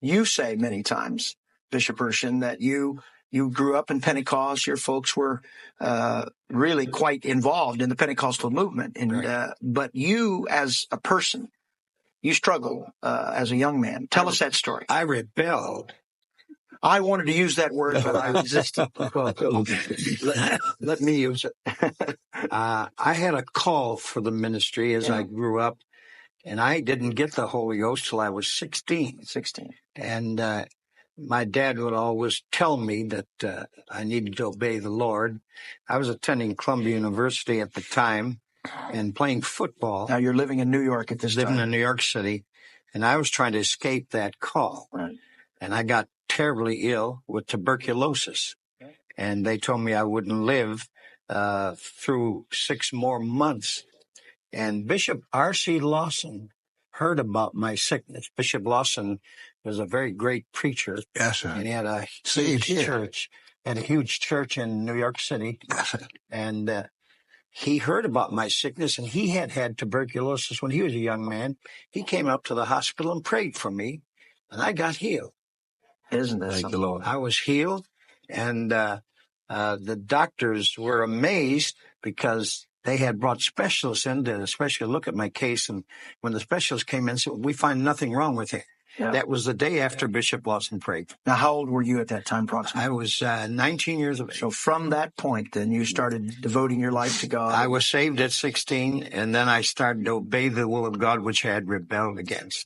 You say many times, Bishop Urshan, that you grew up in Pentecost. Your folks were really quite involved in the Pentecostal movement, and Right. but you, as a person, you struggled as a young man. Tell us that story. I rebelled. I wanted to use that word, but I resisted. Let me use it. I had a call for the ministry as I grew up, and I didn't get the Holy Ghost till I was 16. 16. And my dad would always tell me that I needed to obey the Lord. I was attending Columbia University at the time and playing football. Now you're living in New York at this time. Living in New York City, and I was trying to escape that call. Right. And I got terribly ill with tuberculosis. And they told me I wouldn't live through 6 more months. And Bishop R.C. Lawson heard about my sickness. Bishop Lawson was a very great preacher. Yes, sir. And he had a huge church. Had a huge church in New York City. Yes, sir. And he heard about my sickness, and he had tuberculosis when he was a young man. He came up to the hospital and prayed for me, and I got healed. Isn't that Thank something? the Lord. I was healed, and the doctors were amazed because they had brought specialists in to especially look at my case. And when the specialists came in and said, "We find nothing wrong with you." Yeah. That was the day after Bishop Lawson prayed. Now, how old were you at that time, approximately? I was 19 years of age. So from that point, then you started devoting your life to God. I was saved at 16, and then I started to obey the will of God, which I had rebelled against.